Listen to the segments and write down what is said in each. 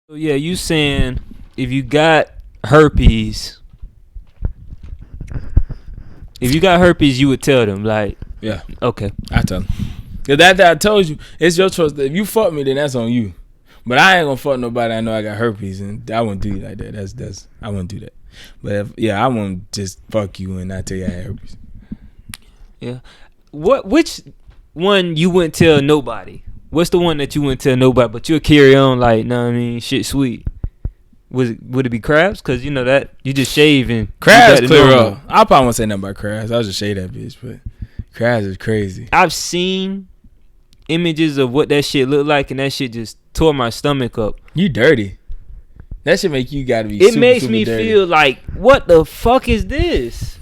So yeah, you saying if you got herpes, you would tell them like, Yeah, okay, I tell them. Cause that I told you, it's your choice. If you fuck me, then that's on you. But I ain't gonna fuck nobody I know I got herpes, and I wouldn't do you like that. That's I wouldn't do that. But I wouldn't just fuck you and not tell you I had herpes. yeah. Which one you wouldn't tell nobody? What's the one that you wouldn't tell nobody, but you'll carry on like, know what I mean, shit sweet? Would it be crabs? Cause you know that you just shave and Crabs clear up. I probably won't say nothing about crabs. I'll just shade that bitch. But crabs is crazy. I've seen images of what that shit looked like, and that shit just tore my stomach up. You dirty. That shit make you gotta be. It super, makes super me dirty. feel like, what the fuck is this?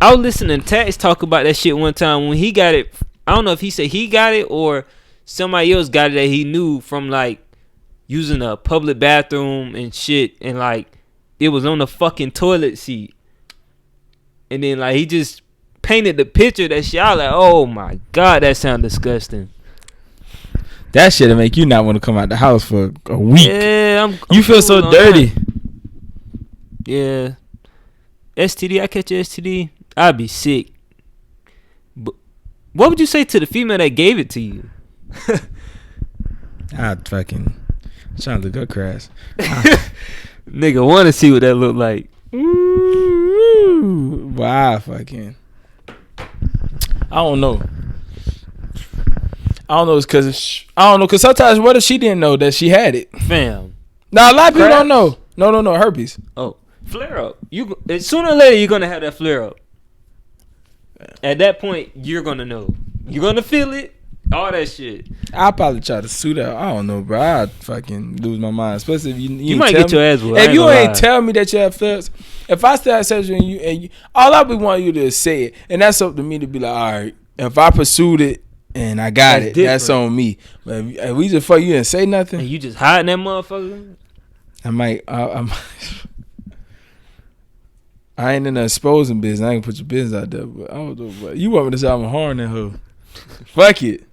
I was listening to Tax talk about that shit one time when he got it. I don't know if he said he got it or somebody else got it that he knew from like using a public bathroom and shit, and like it was on the fucking toilet seat, and then like he just painted the picture of that shit. I was like, oh my god, that sounds disgusting. That shit'll make you not want to come out the house for a week. Yeah, you feel so cool on dirty. that. Yeah, STD. I catch a STD, I'd be sick. But what would you say to the female that gave it to you? I'd fucking trying to look up crabs. Nigga want to see what that look like. Wow, fucking. I don't know. It's cause I don't know, cause sometimes what if she didn't know that she had it? Fam. Now a lot of people Crabs? don't know. No, herpes. Oh, flare up. You sooner or later you're gonna have that flare up. At that point, you're gonna know. You're gonna feel it. All that shit. I'll probably try to sue that. I don't know, bro. I'd fucking lose my mind, especially if you might get your ass whooped. If you ain't tell me that you have flares, if I still have sex with you and you, all I would want you to say it, and that's up to me to be like, all right, if I pursued it and I got That's it, different. that's on me. But if we just fuck you and say nothing, And you just hiding that motherfucker. I might. I ain't in the exposing business. I ain't put your business out there, but I don't know. But you want me to say I'm a horn that hoe? Fuck it.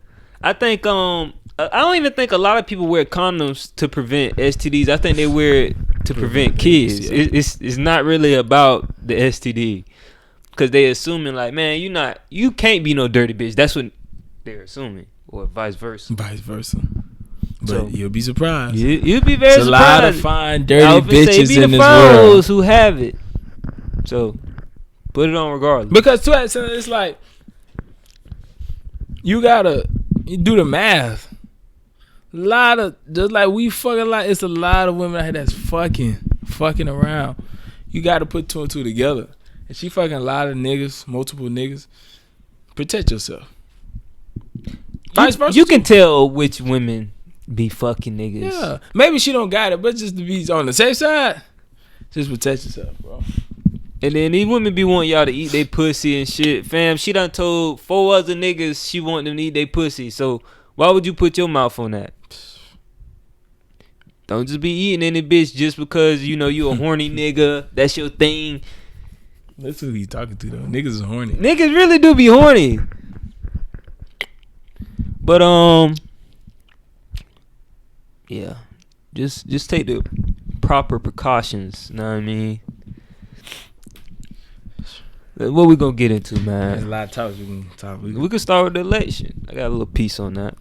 I think I don't even think a lot of people wear condoms to prevent STDs. I think they wear it to prevent kids. Yeah. It's not really about the STD, because they assuming like, man, you can't be no dirty bitch. That's what they're assuming, or vice versa. Vice versa. But So, you'll be surprised. You'd be very It's a lot of surprised. fine I dirty would say bitches be the in this froze world. who have it. So put it on regardless. Because to that extent, it's like you do the math. Just like we fucking like, it's a lot of women out here that's fucking around. You gotta put two and two together. And she fucking a lot of niggas, multiple niggas. Protect yourself. Vice versa. You can tell which women be fucking niggas. Yeah. Maybe she don't got it, but just to be on the safe side, just protect yourself, bro. And then these women be wanting y'all to eat their pussy and shit. Fam, she done told 4 other niggas she want them to eat their pussy. So why would you put your mouth on that? Don't just be eating any bitch just because you a horny nigga. That's your thing. That's who you talking to though. Niggas is horny. Niggas really do be horny. But yeah. Just take the proper precautions, know what I mean? What we gonna get into, There's a man? lot of topics we can talk. We can start with the election. I got a little piece on that.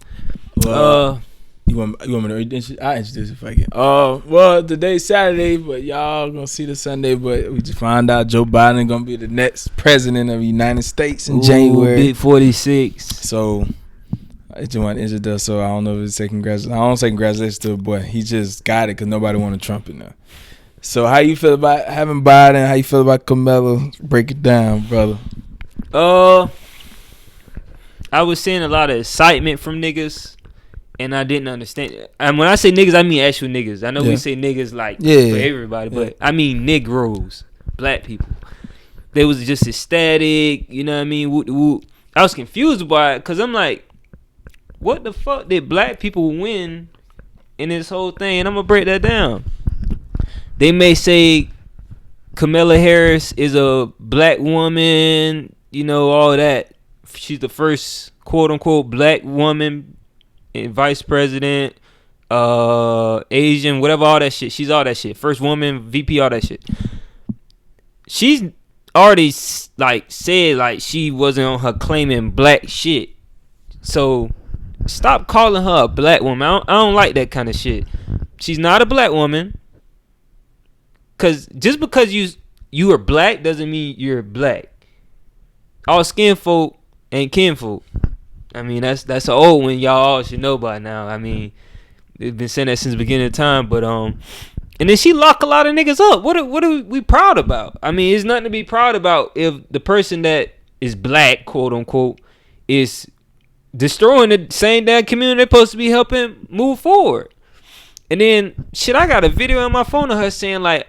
You want me to introduce? I introduce it if I can. Well, today's Saturday, but y'all gonna see the Sunday. But we just found out Joe Biden gonna be the next president of the United States in January. Big 46. So I just want to introduce. So I don't know if it's say congratulations. I don't say congratulations to the boy. He just got it because nobody wanted Trump in there. So how you feel about having Biden? How you feel about Kamala? Break it down, brother. I was seeing a lot of excitement from niggas, and I didn't understand it. And when I say niggas, I mean actual niggas. I know we say niggas like for everybody, but I mean Negroes, black people. They was just ecstatic, you know what I mean? Woot, woot. I was confused by it because I'm like, what the fuck did black people win in this whole thing? And I'm gonna break that down. They may say Kamala Harris is a black woman, all that. She's the first quote unquote black woman and vice president. Asian, whatever, all that shit. She's all that shit. First woman, VP, all that shit. She's already like said like she wasn't on her claiming black shit. So stop calling her a black woman. I don't like that kind of shit. She's not a black woman. Cause just because you are black doesn't mean you're black. All skin folk ain't kinfolk. I mean that's an old one y'all all should know by now. I mean they've been saying that since the beginning of time. But and then she lock a lot of niggas up. What are we proud about? I mean, it's nothing to be proud about if the person that is black, quote unquote, is destroying the same damn community they're supposed to be helping move forward. And then, shit, I got a video on my phone of her saying, like,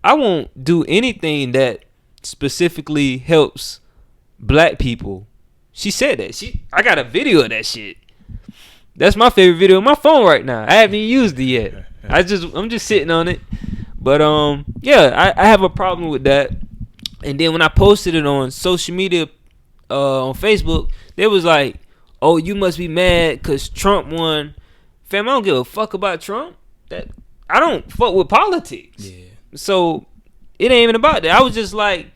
I won't do anything that specifically helps black people. She said that. I got a video of that shit. That's my favorite video on my phone right now. I haven't even used it yet. I'm just sitting on it. But yeah, I have a problem with that. And then when I posted it on social media, on Facebook, they was like, "Oh, you must be mad because Trump won." Fam, I don't give a fuck about Trump. That I don't fuck with politics. Yeah. So it ain't even about that. I was just like,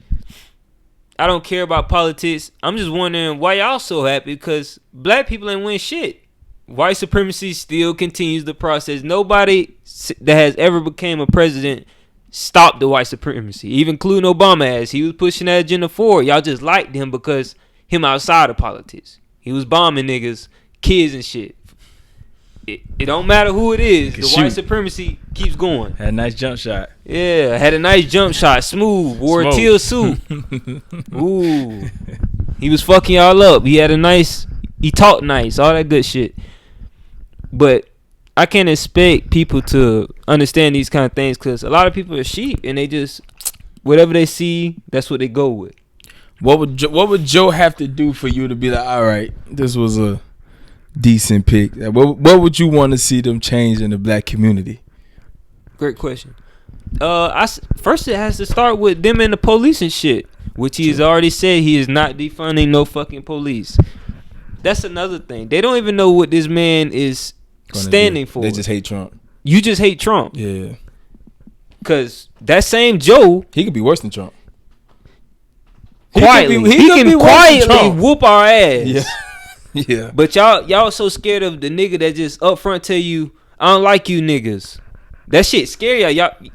I don't care about politics. I'm just wondering why y'all so happy because black people ain't win shit. White supremacy still continues the process. Nobody that has ever became a president stopped the white supremacy, even including Obama, as he was pushing that agenda forward. Y'all just liked him because him outside of politics. He was bombing niggas, kids and shit. It don't matter who it is. The white supremacy keeps going. Had a nice jump shot. Yeah, had a nice jump shot. Smooth. Wore a teal suit. Ooh. He was fucking y'all up. He talked nice. All that good shit. But I can't expect people to understand these kind of things because a lot of people are sheep and they just, whatever they see, that's what they go with. What would Joe have to do for you to be like, all right, this was a decent pick? What would you want to see them change in the black community? Great question. First it has to start with them and the police and shit, which he has already said he is not defunding no fucking police. That's another thing. They don't even know what this man is standing for. They just hate Trump. You just hate Trump. Yeah. Because that same Joe, he could be worse than Trump. Quietly. He can quietly whoop our ass. Yeah. Yeah. But y'all so scared of the nigga that just up front tell you, I don't like you niggas. That shit scary.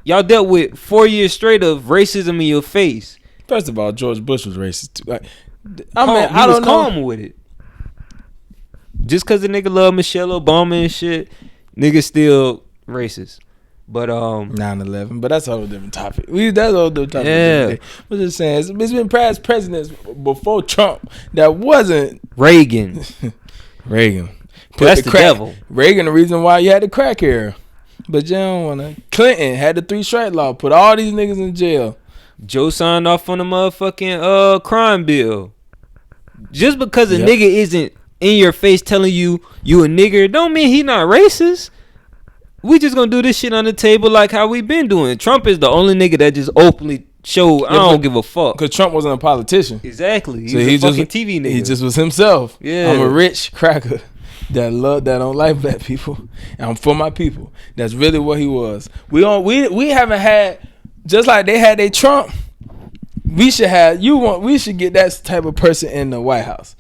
Y'all dealt with 4 years straight of racism in your face. First of all, George Bush was racist too. I was calm with it. Just cause the nigga love Michelle Obama and shit, nigga still racist. But 9/11, but that's a whole different topic. That's a whole different topic. Yeah, I'm just saying it's been past presidents before Trump that wasn't Reagan. That's the devil. Reagan, the reason why you had the crack era, but you don't wanna. Clinton had the 3 strike law, put all these niggas in jail. Joe signed off on the motherfucking crime bill. Just because a nigga isn't in your face telling you a nigger don't mean he not racist. We just gonna do this shit on the table like how we been doing. Trump is the only nigga that just openly showed I don't give a fuck. Because Trump wasn't a politician. Exactly. He was a fucking TV nigga. He just was himself. Yeah. I'm a rich cracker that don't like black people. And I'm for my people. That's really what he was. We haven't had, just like they had their Trump, we should get that type of person in the White House.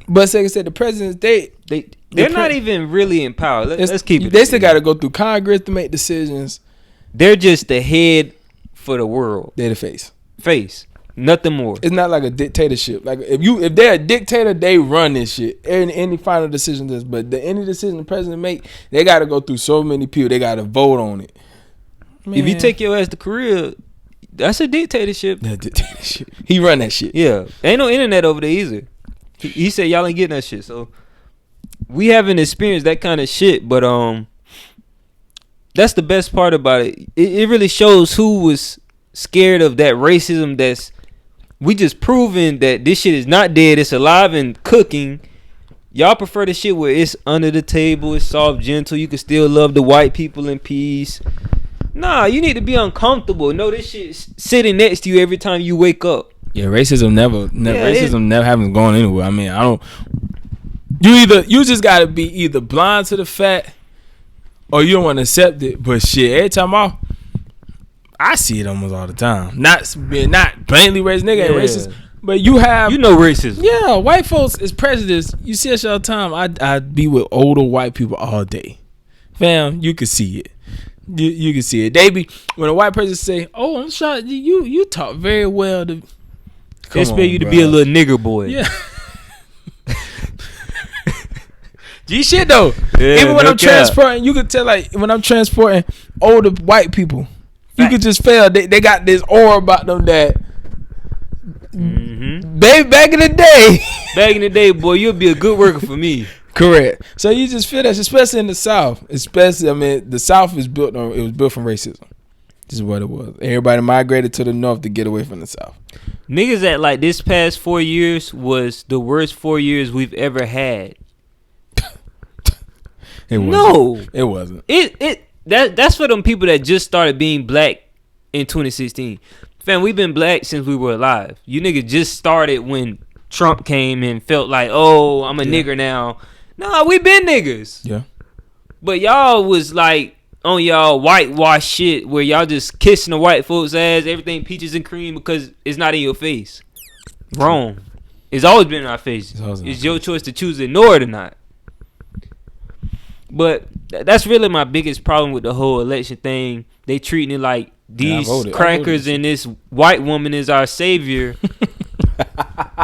But like I said, the presidents, they're not even really in power. Let's keep it. They still got to go through Congress to make decisions. They're just the head for the world. They're the face. Nothing more. It's not like a dictatorship. Like if they're a dictator, they run this shit. Any final decision does, but any decision the president make, they got to go through so many people. They got to vote on it. Man. If you take your ass to Korea, that's a dictatorship. He run that shit. Yeah, ain't no internet over there either. He said y'all ain't getting that shit. So we haven't experienced that kind of shit, but that's the best part about it. It really shows who was scared of that racism. We just proving that this shit is not dead. It's alive and cooking. Y'all prefer the shit where it's under the table, it's soft, gentle. You can still love the white people in peace. Nah, you need to be uncomfortable. Know this shit's sitting next to you every time you wake up. Yeah, racism never haven't gone anywhere. I mean, you just gotta be either blind to the fact or you don't want to accept it. But shit, every time I see it almost all the time. Not blatantly racist, nigga ain't racist. But you have racism. Yeah, white folks is prejudiced. You see us all the time. I'd be with older white people all day. Fam, you can see it. You can see it. They be when a white person say, "Oh, I'm sorry, you talk very well." They expect you to be a little nigger boy. Yeah. G shit though. Yeah, even when I'm transporting, you could tell like when I'm transporting older white people, you could just feel they got this aura about them that. Baby, back in the day, boy, you'll be a good worker for me. Correct. So you just feel that, especially in the South. Especially, I mean, the South was built from racism. This is what it was. Everybody migrated to the North to get away from the South. Niggas that like this past 4 years was the worst 4 years we've ever had. It wasn't. That's for them people that just started being black in 2016. Fam, we've been black since we were alive. You niggas just started when Trump came and felt like, oh, I'm a nigger now. Nah, we been niggas. Yeah. But y'all was like on y'all whitewash shit where y'all just kissing the white folks' ass, everything peaches and cream because it's not in your face. Wrong. It's always been in our faces. It's your choice to choose to ignore it or not. But that's really my biggest problem with the whole election thing. They treating it like these crackers and this white woman is our savior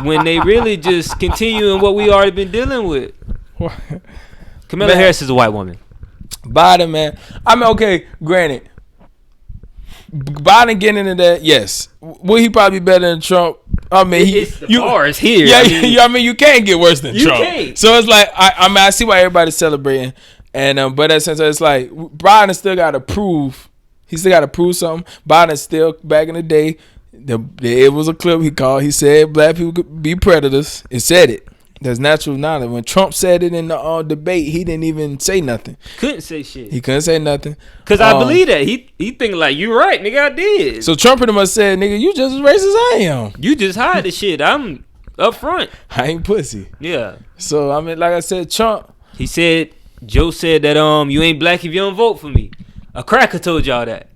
when they really just continuing what we already been dealing with. Kamala Harris is a white woman. Biden, man. I mean, okay, granted. Biden getting into that, yes. Will he probably be better than Trump? I mean, the bar is here. Yeah, I mean, you can't get worse than Trump. Can't. So it's like, I see why everybody's celebrating. And but that sense, it's like Biden still got to prove. He still got to prove something. Biden still, back in the day, it was a clip he called. He said black people could be predators. It said it. That's natural knowledge. When Trump said it in the debate, he didn't even say nothing. Couldn't say shit. He couldn't say nothing. Cause I believe that he thinking like, you right, nigga, I did. So Trump pretty much said, nigga, you just as racist as I am. You just hide the shit. I'm up front. I ain't pussy. Yeah. So I mean, like I said, Trump. He said, Joe said that you ain't black if you don't vote for me. A cracker told y'all that.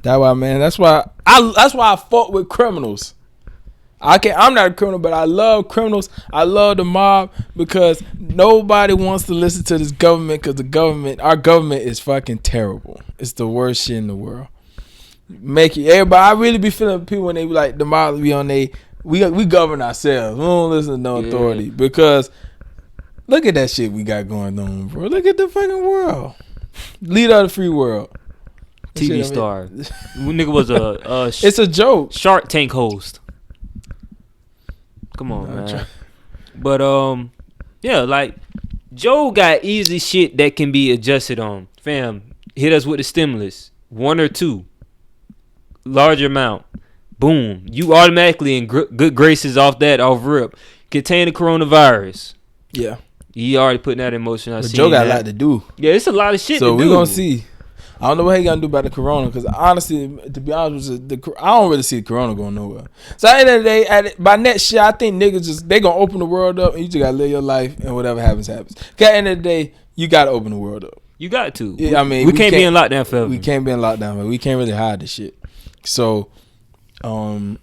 That's why, man. That's why I fought with criminals. I'm not a criminal, but I love criminals. I love the mob because nobody wants to listen to this government because our government is fucking terrible. It's the worst shit in the world. Everybody. I really be feeling people when they be like the mob be on we govern ourselves. We don't listen to no authority because look at that shit we got going on, bro. Look at the fucking world. Leader of the free world. TV star. Nigga was it's a joke. Shark Tank host. Come on, man. But yeah, like Joe got easy shit that can be adjusted on. Fam, hit us with the stimulus, 1 or 2, large amount. Boom, you automatically in good graces off rip. Contain the coronavirus. Yeah, he already putting that in motion. But Joe got a lot to do. Yeah, it's a lot of shit. So we gonna see. I don't know what he gonna do about the corona because honestly, to be honest with you, I don't really see the corona going nowhere. So at the end of the day, by next year, I think niggas they gonna open the world up and you just gotta live your life and whatever happens. Cause at the end of the day, you gotta open the world up. You got to. Yeah, I mean, we can't be in lockdown forever. We can't be in lockdown forever. We can't really hide the shit. So, we're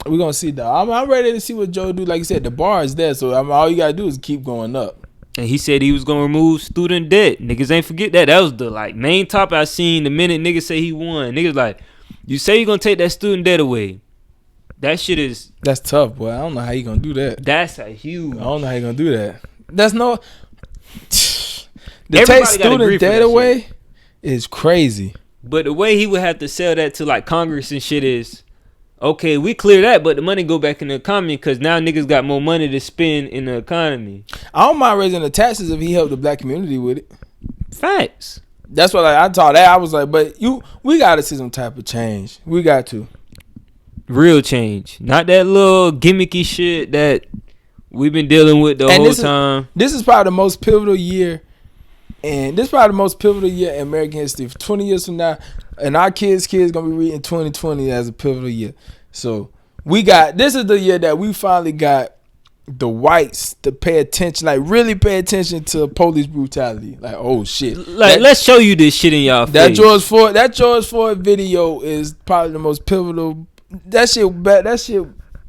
gonna see though. I'm ready to see what Joe do. Like you said, the bar is there, so all you gotta do is keep going up. And he said he was gonna remove student debt. Niggas ain't forget that. That was the main topic I seen the minute niggas say he won. Niggas like, you say you gonna take that student debt away. That shit is. That's tough, boy. I don't know how you gonna do that. That's a huge. I don't know how you gonna do that. That's no. To take student debt away is crazy. But the way he would have to sell that to Congress and shit is, okay, we clear that, but the money go back in the economy because now niggas got more money to spend in the economy. I don't mind raising the taxes if he helped the black community with it. Facts. That's what I thought that. I was like, but we got to see some type of change. We got to. Real change. Not that little gimmicky shit that we've been dealing with the whole time. This is probably the most pivotal year. And this is probably the most pivotal year in American history. For 20 years from now, and our kids going to be reading 2020 as a pivotal year. So this is the year that we finally got the whites to pay attention, like really pay attention to police brutality. Like, oh shit! Like, let's show you this shit in y'all face. That George Floyd video is probably the most pivotal. That shit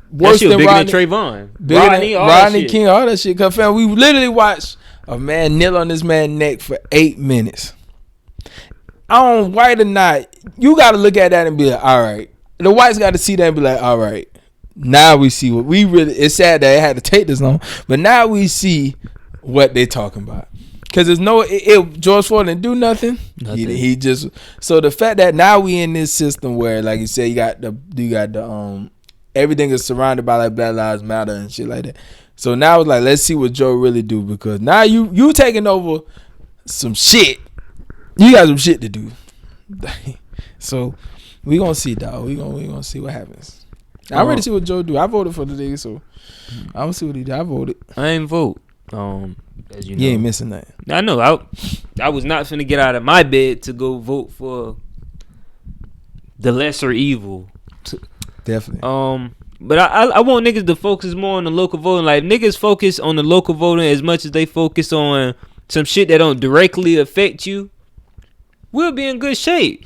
worse than bigger Rodney, than Trayvon, Rodney King, all that shit. Cause fam, we literally watched a man kneel on this man's neck for 8 minutes. I don't white or not, you got to look at that and be like, all right. The whites got to see that and be like, all right. Now we see what we really. It's sad that it had to take this long, but now we see what they talking about. Cause there's no, George Floyd didn't do nothing. He just, so the fact that now we in this system where, like you said, you got the everything is surrounded by like Black Lives Matter and shit like that. So now it's like, let's see what Joe really do, because now you taking over some shit. You got some shit to do. So we gonna see, dog. We gonna see what happens. I'm ready to see what Joe do. I voted for the nigga, so I'm gonna see what he do. I voted. I ain't vote. As you know, you ain't missing nothing. I know. I was not finna get out of my bed to go vote for the lesser evil. Definitely. But I want niggas to focus more on the local voting. Like, niggas focus on the local voting as much as they focus on some shit that don't directly affect you. We'll be in good shape.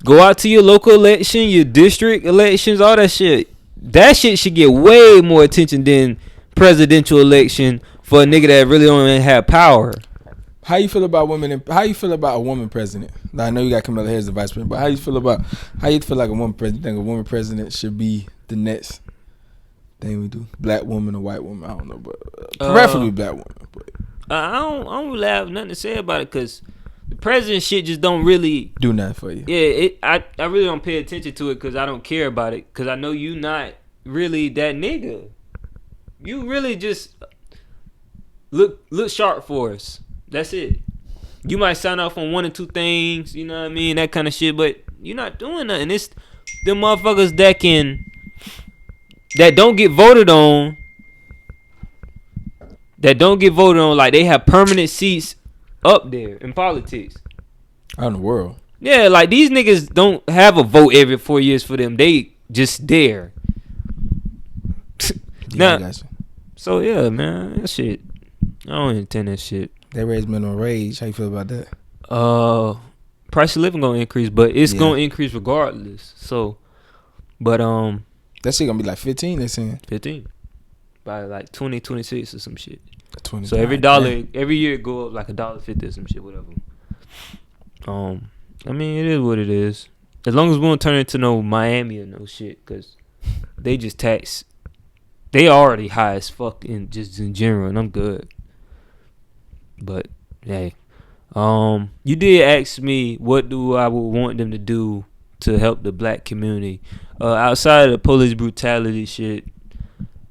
Go out to your local election, your district elections, all that shit. That shit should get way more attention than presidential election for a nigga that really don't even have power. How you feel about women? How you feel about a woman president? I know you got Kamala Harris, the vice president, but how you feel like a woman president? Think a woman president should be the next thing we do? Black woman or white woman? I don't know, but preferably black woman. But I don't really have nothing to say about it, because the president shit just don't really do nothing for you. Yeah, I really don't pay attention to it because I don't care about it, because I know you not really that nigga. You really just look sharp for us. That's it. You might sign off on one or two things, you know what I mean, that kind of shit, but you're not doing nothing. It's them motherfuckers that don't get voted on. That don't get voted on, like they have permanent seats up there in politics. Out in the world. Yeah, like these niggas don't have a vote every 4 years for them. They just there. Now, so yeah, man, that shit. I don't intend that shit. They raised minimum wage. How you feel about that? Price of living gonna increase, but it's gonna increase regardless. So, but that shit gonna be like 15. They saying 15 by like 2026 or some shit. 20. So every dollar, every year it go up like $1.50 or some shit, whatever. I mean, it is what it is. As long as we don't turn into no Miami or no shit, because they just tax. They already high as fuck in general, and I'm good. But hey, you did ask me what do I would want them to do to help the black community outside of the police brutality shit.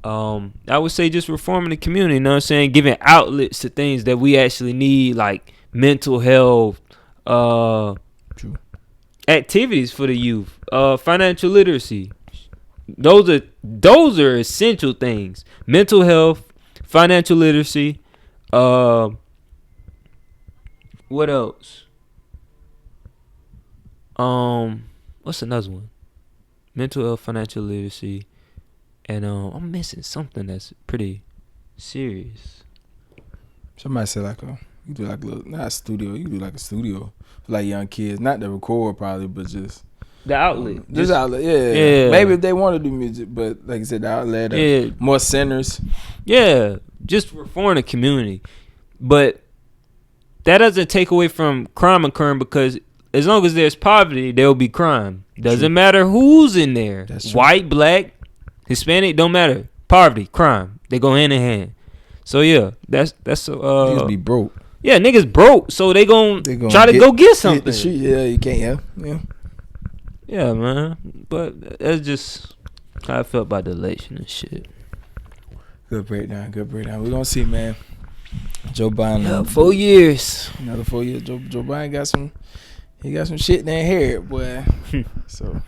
I would say just reforming the community. You know what I'm saying? Giving outlets to things that we actually need, like mental health, activities for the youth, financial literacy. Those are essential things. Mental health, financial literacy. What else? What's another one? Mental health, financial literacy, and I'm missing something that's pretty serious. Somebody said like you do like a little, not a studio. You do like a studio for like young kids, not to record probably, but just the outlet. Just outlet, yeah. Maybe if they want to do music, but like I said, the outlet, more centers. Yeah, just reform the community, but that doesn't take away from crime occurring, because as long as there's poverty, there'll be crime. Doesn't matter who's in there. That's white, black, Hispanic, don't matter. Poverty, crime, they go hand in hand. So yeah, that's niggas be broke. Yeah, niggas broke, so they gon' try to go get something. Yeah, you can't. Yeah, man. But that's just how I felt about the election and shit. Good breakdown. We gonna see, man. Joe Biden. Yeah, 4 years. Another 4 years. Joe Biden got some shit in their hair, boy. So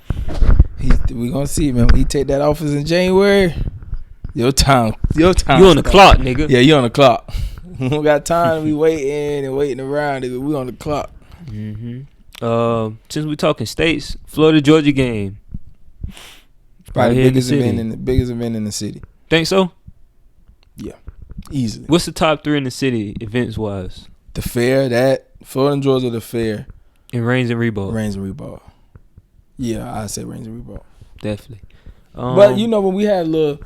we gonna see, man. When he take that office in January, your time. You on the clock, nigga. Yeah, you on the clock. We don't got time to be waiting around, nigga. We on the clock. Since we talking states, Florida Georgia game. Probably the biggest event in the city. Think so? Easily. What's the top 3 in the city events wise? The fair, Florida and Georgia, the fair, and Reigns and Reebok. Yeah, I say Reigns and Reebok. Definitely. But when we had a little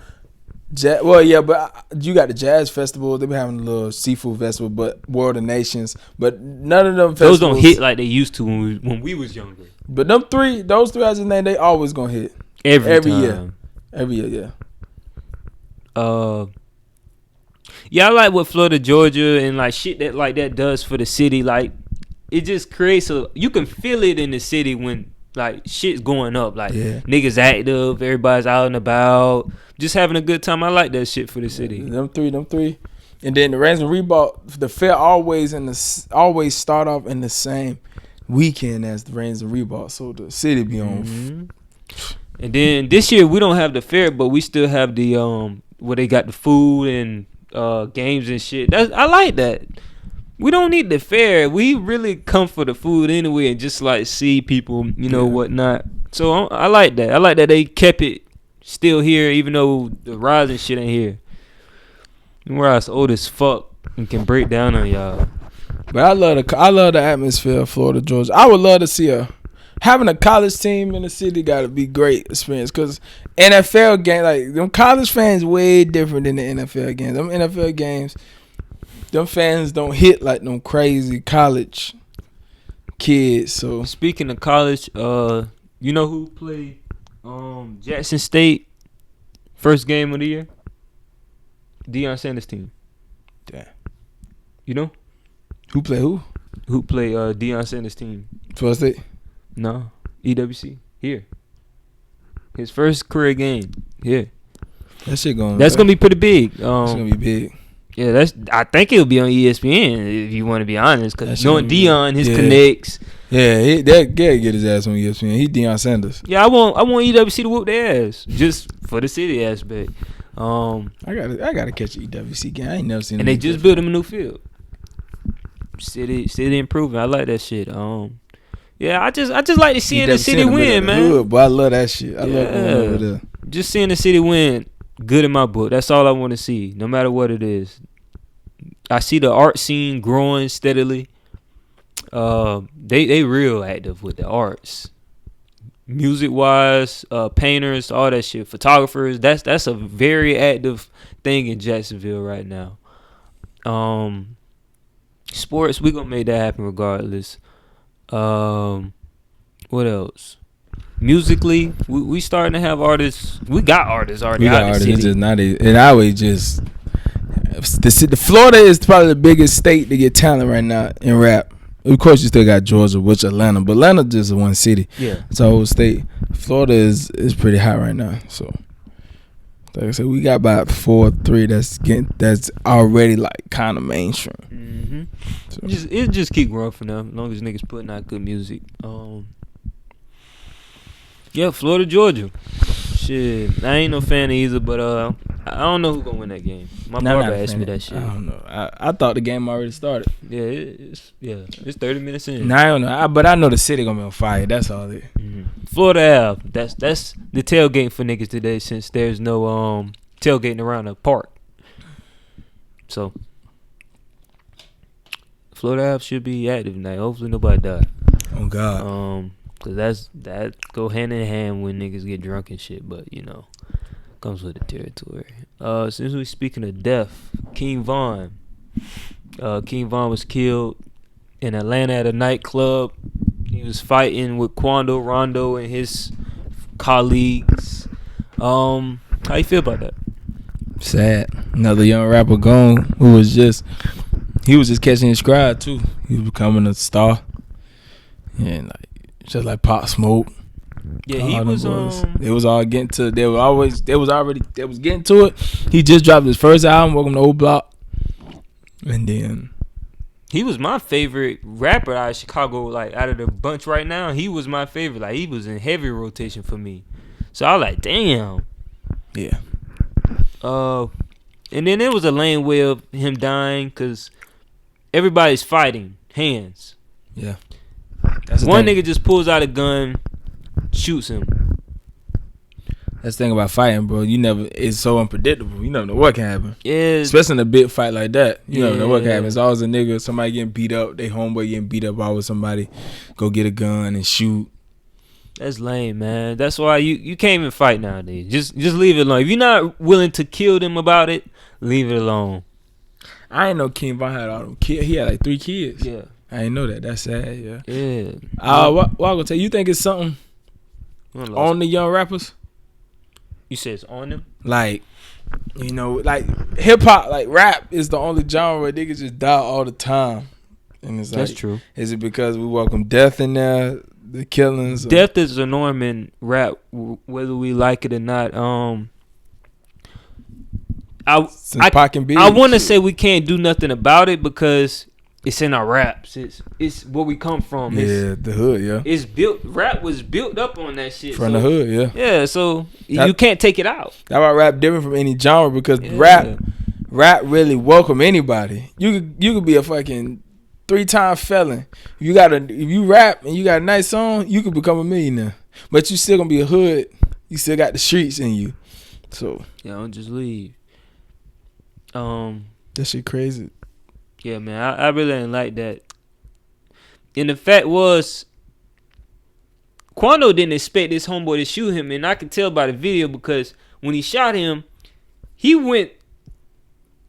but you got the Jazz Festival. They been having a little seafood festival, but World of Nations. But none of them festivals. Those don't hit like they used to when we was younger. But those three I just named, they always gonna hit every year. Every year, yeah. Yeah, I like what Florida, Georgia, and like shit that does for the city. Like, it just creates you can feel it in the city when like shit's going up. Like niggas active, everybody's out and about, just having a good time. I like that shit for the city. Them three, and then the Reigns and Reebok, the fair always start off in the same weekend as the Reigns and Reebok, so the city be on. Mm-hmm. And then this year we don't have the fair, but we still have the where they got the food and games and shit. I like that. We don't need the fair. We really come for the food anyway and just like see people, whatnot. So I like that. I like that they kept it still here even though the rise and shit ain't here. Rise old as fuck and can break down on y'all. But I love the atmosphere of Florida, Georgia. I would love to see having a college team in the city got to be great experience because NFL game, like them college fans way different than the NFL games. Them NFL games, them fans don't hit like them crazy college kids. So speaking of college, you know who played Jackson State first game of the year? Deion Sanders' team. Yeah. You know? Who played who? Who played Deion Sanders' team? Florida State? No. EWC. Here. His first career game. Here. That's gonna be pretty big. It's gonna be big. Yeah, I think it'll be on ESPN if you want to be honest. Because knowing Deion, his connects. Yeah, that guy get his ass on ESPN. He Deion Sanders. Yeah, I want EWC to whoop their ass just for the city aspect. I gotta catch an EWC game. I ain't never seen. And they just built him a new field. City improving. I like that shit. Yeah, I just like to see the city win, man. Good, but I love that shit. I love going over there. Just seeing the city win, good in my book. That's all I want to see, no matter what it is. I see the art scene growing steadily. They real active with the arts, music wise, painters, all that shit, photographers. That's a very active thing in Jacksonville right now. Sports, we gonna make that happen regardless. What else? Musically, we starting to have artists. We got artists already. It's just not. And I always just the Florida is probably the biggest state to get talent right now in rap. Of course, you still got Georgia, which Atlanta, but Atlanta just one city. Yeah, it's a whole state. Florida is pretty hot right now. So, like I said, we got about 4 or 3 that's already like kind of mainstream. Mm-hmm. So. It just keep growing for them as long as niggas putting out good music. Yeah, Florida, Georgia. Shit, I ain't no fan of either, but I don't know who gonna win that game. My barber asked me that shit. I don't know. I thought the game already started. Yeah, it's 30 minutes in. Nah, I don't know. But I know the city gonna be on fire. That's all it. Mm-hmm. Florida Ave. That's the tailgate for niggas today since there's no tailgating around the park. So Florida Ave should be active tonight. Hopefully nobody die. Oh God. Cause that go hand in hand when niggas get drunk and shit, but comes with the territory. Since we speaking of death, King Von was killed in Atlanta at a nightclub. He was fighting with Quando Rondo and his colleagues. How you feel about that? Sad. Another young rapper gone who was just catching his stride too. He was becoming a star. And just like Pop Smoke. Yeah, he was. They was all getting to. They was getting to it. He just dropped his first album, Welcome to Old Block, and then he was my favorite rapper out of Chicago. Like out of the bunch right now, he was my favorite. Like he was in heavy rotation for me. So I was like, damn. Yeah. And then there was a lame way of him dying because everybody's fighting hands. Yeah. One nigga just pulls out a gun, shoots him. That's the thing about fighting, bro. It's so unpredictable. You never know what can happen. Yeah. Especially in a big fight like that. You never know what can happen. It's always a nigga, somebody getting beat up, they homeboy getting beat up, always somebody go get a gun and shoot. That's lame, man. That's why you can't even fight nowadays. Just leave it alone. If you're not willing to kill them about it, leave it alone. I ain't know King Von had all them kids. He had like 3 kids. Yeah. I ain't know that. That's sad, yeah. Yeah. What I gonna tell you? You think it's something on the young rappers? You say it's on them? Like, you know, like hip hop, like rap is the only genre where niggas just die all the time. And it's that's true. Is it because we welcome death in there, the killings? Death is a norm in rap, whether we like it or not. I want to say we can't do nothing about it because it's in our raps. It's where we come from. Yeah, the hood. Yeah, it's built. Rap was built up on that shit from the hood. Yeah, yeah. So you can't take it out. That's why rap different from any genre because rap really welcome anybody. You could be a fucking 3-time felon. If you rap and you got a nice song, you could become a millionaire. But you still gonna be a hood. You still got the streets in you. So don't just leave. That shit crazy. Yeah, man, I really didn't like that. And the fact was, Quando didn't expect this homeboy to shoot him, and I could tell by the video because when he shot him, he went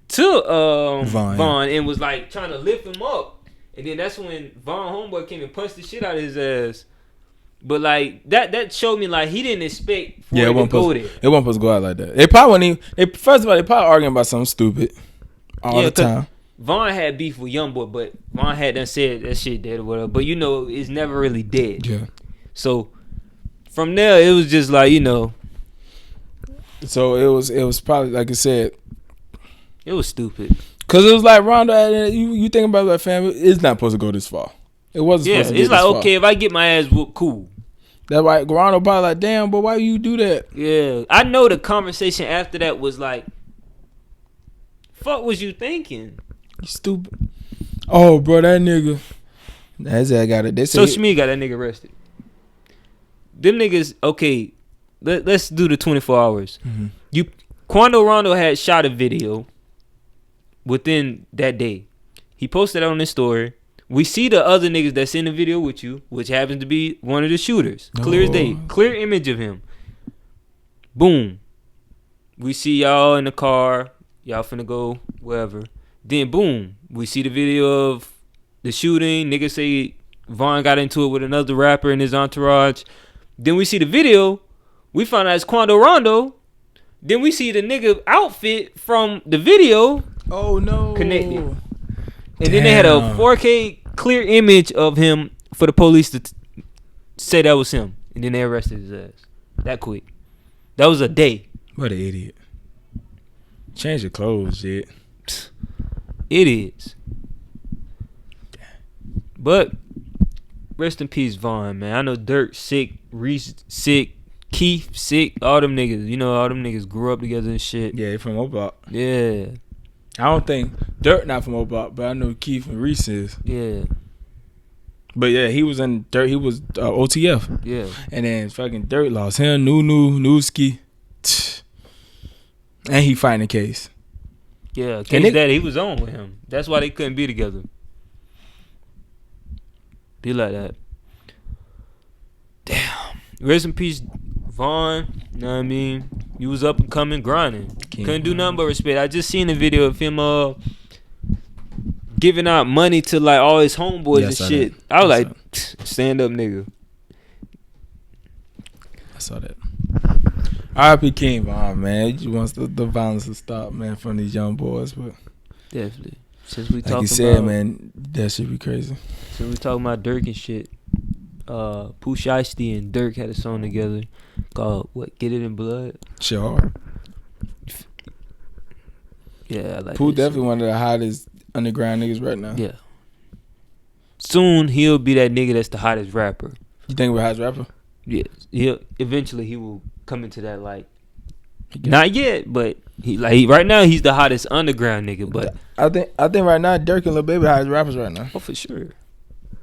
to Von and was like trying to lift him up, and then that's when Von homeboy came and punched the shit out of his ass. But like that showed me like he didn't expect for it to go there. It wasn't supposed to go out like that. They probably first of all they probably arguing about something stupid all the time. Von had beef with Youngboy, but Von had done said that shit dead or whatever. But you know, it's never really dead. Yeah. So from there, it was just like, you know. So it was probably like I said. It was stupid. Cause it was like Rondo. You think about that family? It's not supposed to go this far. It wasn't. Yeah, supposed to get it's like this far. Okay, if I get my ass whooped, cool. That's why Rondo probably like, damn, but why you do that? Yeah, I know the conversation after that was like, fuck was you thinking? You stupid. Oh, bro, that nigga. That's that got it. Social media got that nigga arrested. Them niggas, okay, let's do the 24 hours. Mm-hmm. Quando Rondo had shot a video within that day. He posted it on his story. We see the other niggas that's in the video with you, which happens to be one of the shooters. Clear as day. Clear image of him. Boom. We see y'all in the car. Y'all finna go wherever. Then boom. We see the video of the shooting. Niggas say Von got into it with another rapper in his entourage. Then we see the video. We find out it's Quando Rondo. Then we see the nigga outfit from the video. Oh no. Connected. And then they had a 4K clear image of him for the police to say that was him. And then they arrested his ass. That quick. That was a day. What an idiot. Change your clothes, shit. It is. But rest in peace, Von, man. I know Dirk sick, Reese sick, Keith sick, all them niggas. You know, all them niggas grew up together and shit. Yeah, they from Obot. Yeah. I don't think Dirk not from Obot, but I know Keith and Reese is. Yeah. But yeah, he was in Dirk. He was OTF. Yeah. And then fucking Dirk lost him, Newski. And he fighting the case. Yeah, case that he was on with him. That's why they couldn't be together. Be like that. Damn. Rest in peace, Von. You know what I mean? You was up and coming, grinding. Couldn't do nothing but respect. I just seen a video of him giving out money to like all his homeboys and shit. I was like, stand up, nigga. I saw that. R.I.P. King Von, man. He just wants the violence to stop, man, from these young boys. But definitely. Since we talking like you said, man, that should be crazy. Since we talking about Dirk and shit, Pooh Shiesty and Dirk had a song together called what? Get It in Blood. Shit hard. Yeah, I like Pooh definitely one of the hottest underground niggas right now. Yeah. Soon he'll be that nigga that's the hottest rapper. You think we're hottest rapper? Yeah. Eventually he will come into that like. Not yet, but he right now he's the hottest underground nigga. But I think right now Dirk and Lil Baby hottest rappers right now. Oh, for sure.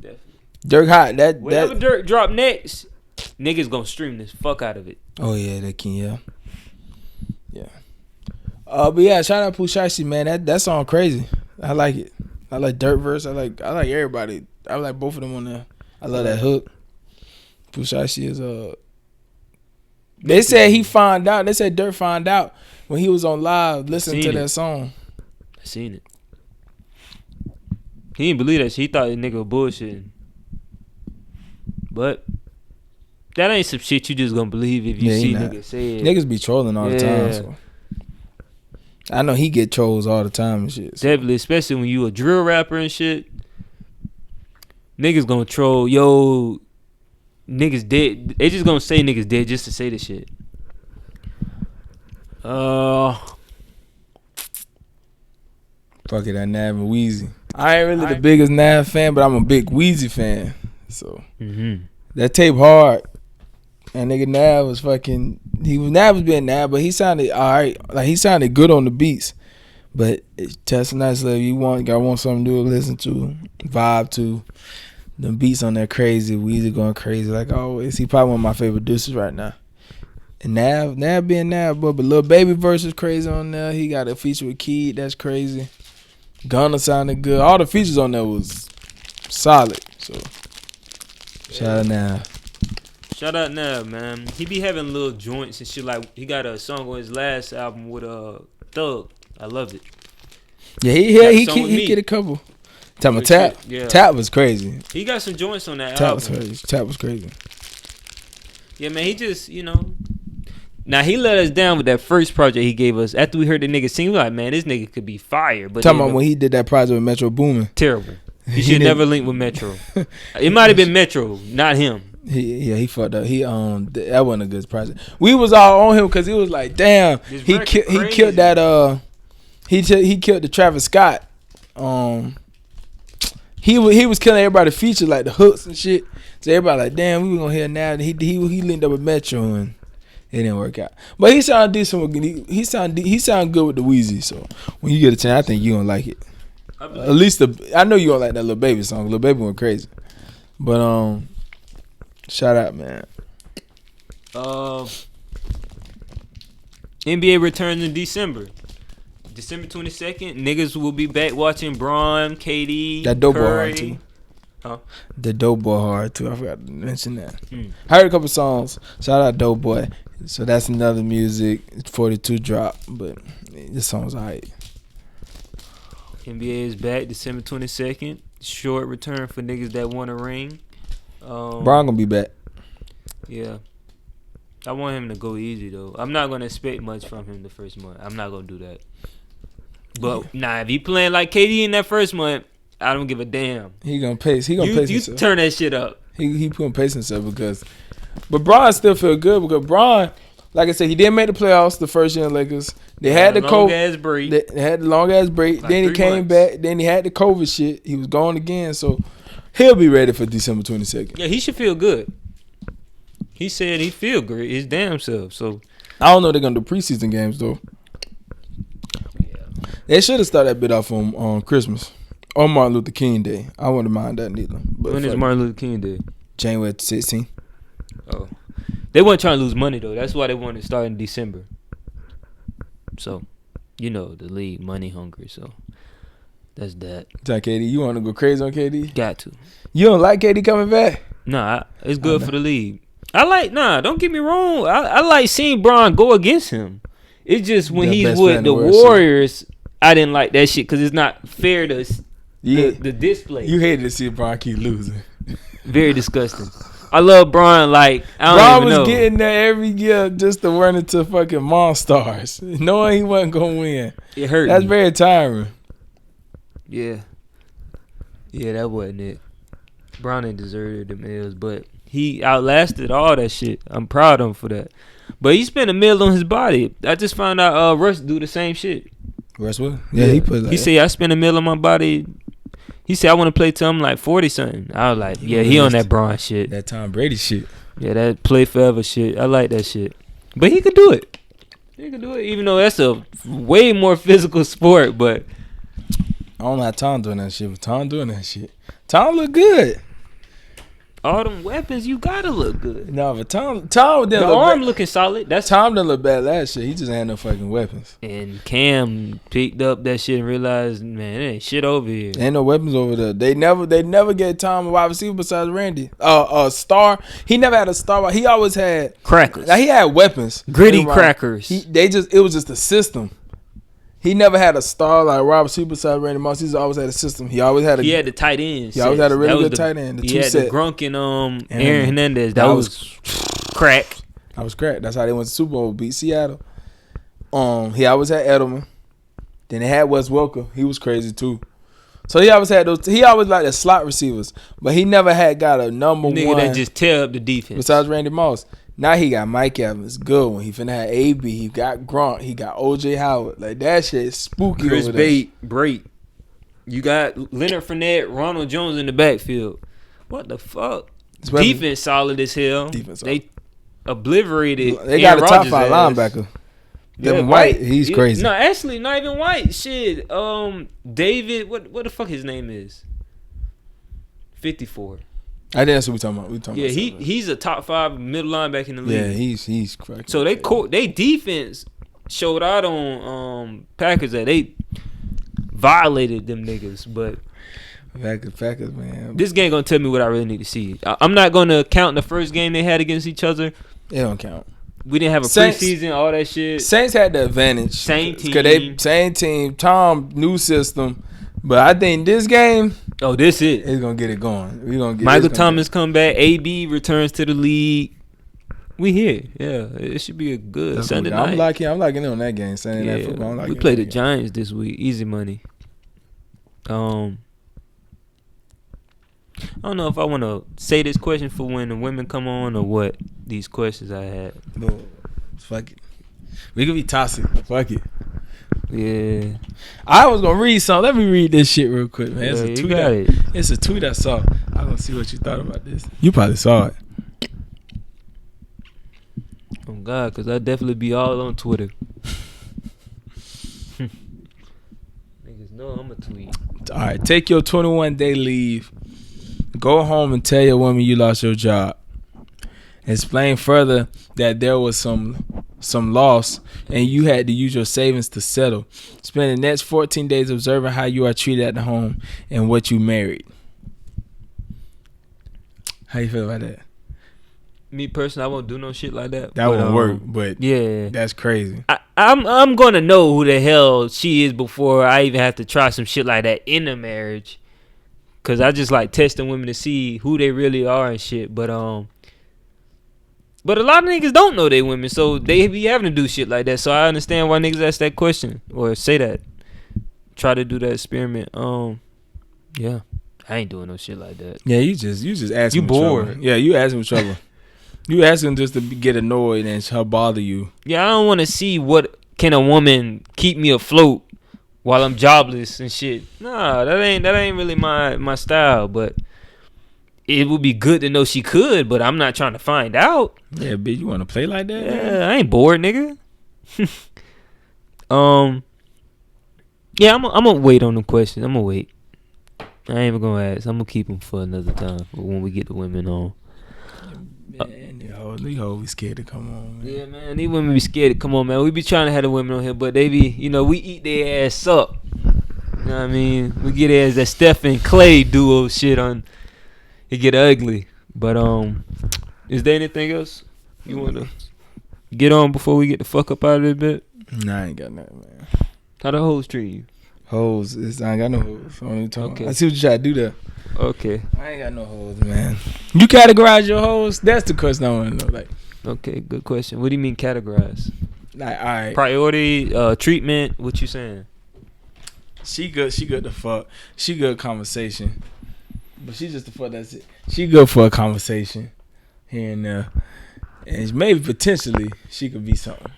Definitely. Dirk hot. Whatever Dirk drop next, niggas gonna stream this fuck out of it. Oh yeah, they can. Yeah. But yeah, shout out Pooh Shiesty, man. That song crazy. I like it. I like Dirt verse. I like everybody. I like both of them on there. I love that hook. Pooh Shiesty is They said he found out. They said Dirt found out when he was on live listening to that song. I seen it. He didn't believe that shit. He thought the nigga was bullshitting. But that ain't some shit you just gonna believe if you see niggas say it. Niggas be trolling all the time. So. I know he get trolls all the time and shit. So. Definitely, especially when you a drill rapper and shit. Niggas gonna troll. Yo, niggas dead. They just gonna say niggas dead just to say the shit. Fuck it, that Nav and Weezy. I ain't really the biggest Nav fan, but I'm a big Weezy fan. So that tape hard. And nigga Nav was fucking. Nav was being Nav, but he sounded alright. Like he sounded good on the beats. But Test Nice Love, you want something to listen to, vibe to. The beats on there crazy. Weezy going crazy like always. He probably one of my favorite producers right now. And Nav being Nav, but Lil Baby verse is crazy on there. He got a feature with Keed, that's crazy. Gunna sounded good. All the features on there was solid. So shout out Nav. Shout out Nav, man. He be having little joints and shit. Like he got a song on his last album with Thug. I loved it. Yeah, he get a couple. Tap. Yeah. Tap was crazy. He got some joints on that album. Tap was crazy. Yeah, man. He just Now he let us down with that first project he gave us. After we heard the nigga sing, we were like, man, this nigga could be fire. But talking about when he did that project with Metro Boomin. Terrible. He should never link with Metro. It might have been Metro, not him. He fucked up. That wasn't a good project. We was all on him because he was like, damn, he killed that. He killed the Travis Scott. He was killing everybody features like the hooks and shit. So everybody like, damn, we were gonna hear now. He linked up with Metro and it didn't work out. But he sounded decent. He sound good with the Weezy. So when you get a chance, I think you gonna like it. At least I know you gonna like that Lil Baby song. Lil Baby went crazy. But shout out, man. NBA returns in December 22nd. Niggas will be back watching Bron, KD, that dope Curry. Boy hard too. Huh? The Dope Boy hard too. I forgot to mention that. I heard a couple songs. Shout out Dope Boy. So that's another music. 42 drop, but this song's alright. NBA is back December 22nd. Short return for niggas that want a ring. Bron gonna be back. Yeah. I want him to go easy though. I'm not gonna expect much from him the first month. I'm not gonna do that. But if he playing like KD in that first month, I don't give a damn. He gonna pace. He gonna pace himself. You turn that shit up. He gonna pace himself but Bron still feel good because Bron, like I said, he didn't make the playoffs the first year in Lakers. They had the long ass break. They had the long ass break. Like then he came back. Then he had the COVID shit. He was gone again. So he'll be ready for December 22nd. Yeah, he should feel good. He said he feel great. His damn self. So I don't know if they're gonna do preseason games though. Yeah. They should have started that bit off on Christmas or Martin Luther King Day. I wouldn't mind that neither. But when is Martin Luther King Day? January 16th. Oh, they weren't trying to lose money though. That's why they wanted to start in December. So, the league money hungry. So that's that. Like KD, you want to go crazy on KD? Got to. You don't like KD coming back? Nah, it's good for the league. Don't get me wrong. I like seeing Bron go against him. It's just when he's with the Warriors, I didn't like that shit because it's not fair to the display. You hated to see Bron keep losing. Very disgusting. I love Bron. Like Bron was getting there every year just to run into fucking Monstars, knowing he wasn't gonna win. It hurt. That's very tiring. Yeah, that wasn't it. Bron ain't deserved the mills, but he outlasted all that shit. I'm proud of him for that. But he spent $1 million on his body. I just found out Russ do the same shit. Russ what? Yeah, he put. He said I spent $1 million on my body. He said I want to play till I'm like 40 something. I was like, yeah, he on that Bron shit. That Tom Brady shit. Yeah, that play forever shit. I like that shit. But he could do it. Even though that's a way more physical sport. But I don't know how Tom doing that shit. But Tom doing that shit. Tom look good. all them weapons, you gotta look good. No, but Tom the arm looking solid. That's Tom didn't look bad last year. He just had no fucking weapons. And Cam picked up that shit and realized, man, there ain't shit over here. Ain't no weapons over there. They never gave Tom a wide receiver besides Randy. Star. He never had a star. He always had crackers. Like, he had weapons. Gritty crackers. It was just a system. He never had a star like wide receiver besides Randy Moss. He's always had a system. He had the tight ends. He always had a really good tight end. He had the Gronk and Aaron Hernandez. That was crack. That was crack. That's how they went to Super Bowl, beat Seattle. He always had Edelman. Then they had Wes Welker. He was crazy too. So he always had those. He always liked the slot receivers, but he never had got a number nigga one that just tear up the defense. Besides Randy Moss. Now he got Mike Evans, good one. He finna have AB. He got Gronk. He got OJ Howard. Like, that shit is spooky. Chris over there. Brait. You got Leonard Fournette, Ronald Jones in the backfield. What the fuck? Defense solid as hell. They obliterated. They got Aaron a top Rodgers 5 linebacker. Devin White, he's crazy. No, actually, not even White. Shit. David, what the fuck his name is? 54. I think that's what we talking about. He's a top 5 middle linebacker in the league. Yeah, he's cracking. So they defense showed out on Packers that they violated them niggas, but Packers, man. This game gonna tell me what I really need to see. I'm not gonna count the first game they had against each other. It don't count. We didn't have a preseason, all that shit. Saints had the advantage. Same team. Same team. Tom, new system. But I think this game, this it. It's gonna get it going. We gonna get Michael Thomas come back. AB returns to the league. We here. Yeah, it should be a good Sunday night. I'm liking it on that game. Sunday night football. We play the Giants this week. Easy money. I don't know if I want to say this question for when the women come on or what. These questions I had. No, fuck it. We could be toxic. Fuck it. Yeah. I was gonna read something. Let me read this shit real quick, man. It's a tweet I saw. I want to see what you thought about this. You probably saw it. Oh God, because I definitely be all on Twitter. Niggas know I'm a tweet. All right, take your 21-day leave. Go home and tell your woman you lost your job. Explain further that there was some loss and you had to use your savings to settle. Spend the next 14 days observing how you are treated at the home and what you married. How you feel about that? Me personally, I won't do no shit like that. That won't work, but yeah, that's crazy. I'm gonna know who the hell she is before I even have to try some shit like that in a marriage. Cause I just like testing women to see who they really are and shit. But a lot of niggas don't know they women, so they be having to do shit like that. So I understand why niggas ask that question or say that. Try to do that experiment. Yeah, I ain't doing no shit like that. Yeah, you just asking. You bored? Trouble. Yeah, you asking for trouble. You asking just to get annoyed and her bother you. Yeah, I don't want to see what can a woman keep me afloat while I'm jobless and shit. Nah, that ain't really my style. But it would be good to know she could. But I'm not trying to find out. Yeah, bitch, you want to play like that? Yeah, man? I ain't bored, nigga. Yeah, I'm gonna wait on the questions. I'm gonna wait. I ain't even gonna ask. I'm gonna keep them for another time for when we get the women on. Man, these hoes be scared to come on, man. Yeah, man, these women be scared to come on, man. We be trying to have the women on here, but they be, we eat their ass up. You know what I mean? We get it as that Steph and Clay duo shit on. It get ugly. But is there anything else you want to get on before we get the fuck up out of this bit? Nah, I ain't got nothing, man. How the hoes treat you? Hoes, I ain't got no hoes. Okay. I see what you try to do there. Okay. I ain't got no hoes, man. You categorize your hoes? That's the question I want to know. Like, okay, good question. What do you mean categorize? Like, all right. Priority, treatment. What you saying? She good to fuck. She good conversation. But she just the fuck. That's it. She good for a conversation here and there, and maybe potentially she could be something.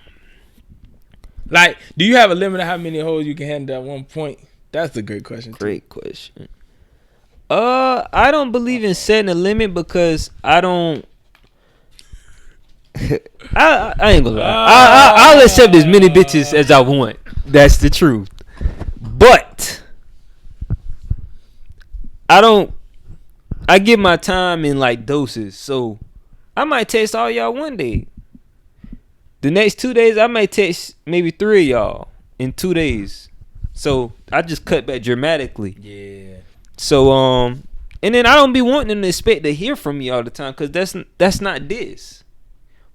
Like, do you have a limit of how many hoes you can handle at one point? That's a great question. Great question. I don't believe in setting a limit because I don't. I ain't gonna lie. I'll accept as many bitches as I want. That's the truth. But I don't I give my time in like doses. So I might text all y'all one day. The next 2 days, I might text maybe 3 of y'all in 2 days. So I just cut back dramatically. Yeah. So and then I don't be wanting them to expect to hear from me all the time, because that's not this.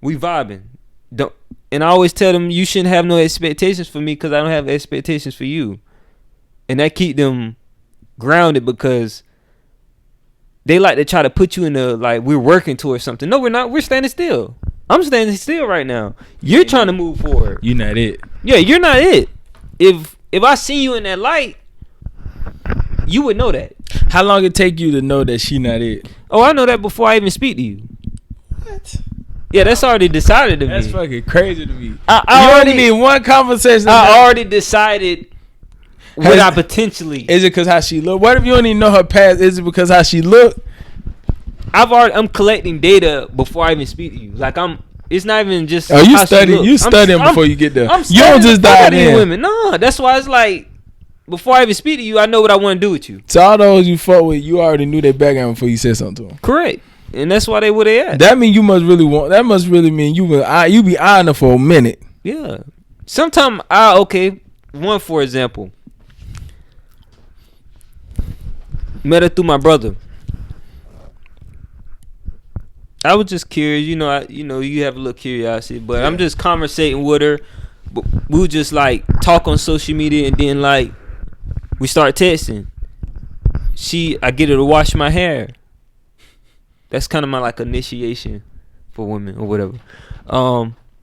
We vibing. And I always tell them, you shouldn't have no expectations for me because I don't have expectations for you. And that keep them grounded, because they like to try to put you in a, like, we're working towards something. No, we're not. We're standing still. I'm standing still right now. You're trying to move forward. You're not it. Yeah, you're not it. If I see you in that light, you would know that. How long it take you to know that she not it? Oh, I know that before I even speak to you. What? Yeah, that's already decided to me. That's fucking crazy to me. I already need one conversation. I already decided what I potentially. Is it because how she look? What if you don't even know her past? Is it because how she look? I'm collecting data before I even speak to you. Like it's not even just. Oh, you studying? You studying before you get there. You don't just dive in. Women. No, that's why it's like, before I even speak to you, I know what I want to do with you. So all those you fuck with, you already knew their background before you said something to them. Correct. And that's why they where they at. That mean you must really want. That must really mean you be eyeing her for a minute. Yeah. Sometimes one for example. Met her through my brother. I was just curious, you have a little curiosity, but I'm just conversating with her. But we would just like talk on social media, and then like we start texting. I get her to wash my hair. That's kind of my like initiation for women or whatever.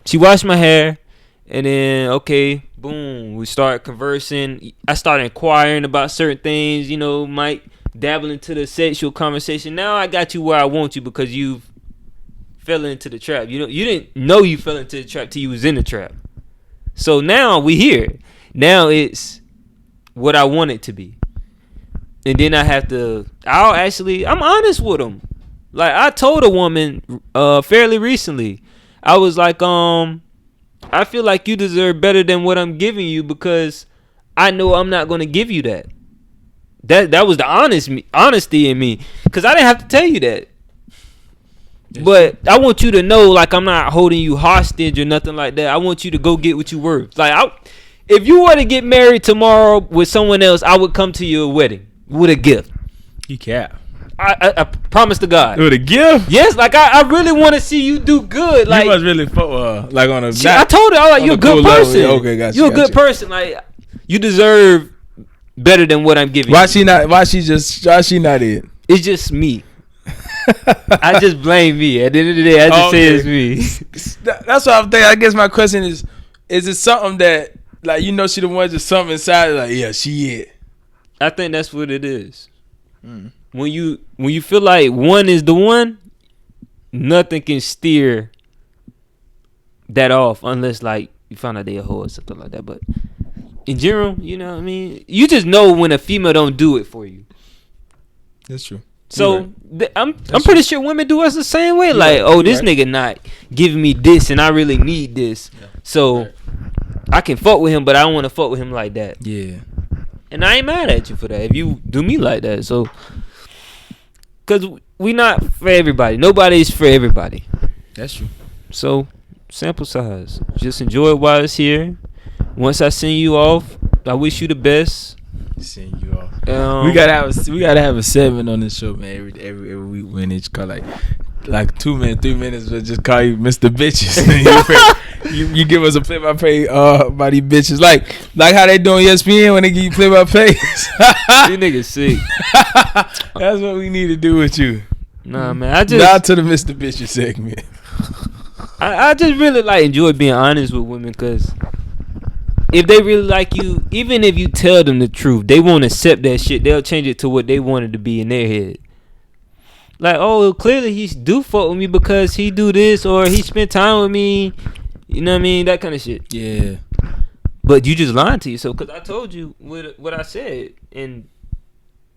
She washed my hair, and then boom, we start conversing. I start inquiring about certain things, might dabble into the sexual conversation. Now I got you where I want you, because you fell into the trap. You didn't know you fell into the trap till you was in the trap. So now we here. Now it's what I want it to be. And then I'm honest with them. Like, I told a woman fairly recently, I was like, I feel like you deserve better than what I'm giving you, because I know I'm not going to give you that. That was the honesty in me, because I didn't have to tell you that. But I want you to know, like, I'm not holding you hostage or nothing like that. I want you to go get what you worth. Like, if you were to get married tomorrow with someone else, I would come to your wedding with a gift. You cap. I promise to God. With a gift? Yes, like I really want to see you do good. Like, you must really fuck with her. Like on a. I told her, I was like, you're a good person. Level. Okay, gotcha. You're a good person. Like, you deserve better than what I'm giving. Why she not it? It's just me. I just blame me. At the end of the day, I just say it's me. That's what I'm thinking. I guess my question is it something that, like, she the one, just something inside, like, yeah, she it? I think that's what it is. When you feel like one is the one, nothing can steer that off, unless like you find out they a hoe or something like that. But in general, you know what I mean? You just know when a female don't do it for you. That's true. So right. I'm pretty sure women do us the same way. Like, this nigga not giving me this, and I really need this. Yeah. So I can fuck with him, but I don't want to fuck with him like that. Yeah. And I ain't mad at you for that if you do me like that. So, because we not for everybody. Nobody is for everybody. That's true. So, sample size. Just enjoy it while it's here. Once I send you off, I wish you the best. Send you off. We gotta have a segment on this show, man. Every week when it's called like 2 minutes, 3 minutes, we'll just call you Mr. Bitches. you give us a play-by-play by these bitches, like how they doing ESPN when they give you play-by-play. You niggas sick. That's what we need to do with you. Nah, man. Not to the Mr. Bitches segment. I just really enjoy being honest with women, because if they really like you, even if you tell them the truth, they won't accept that shit. They'll change it to what they want it to be in their head. Like, clearly he do fuck with me because he do this, or he spent time with me. You know what I mean? That kind of shit. Yeah. But you just lying to yourself, because I told you what I said. And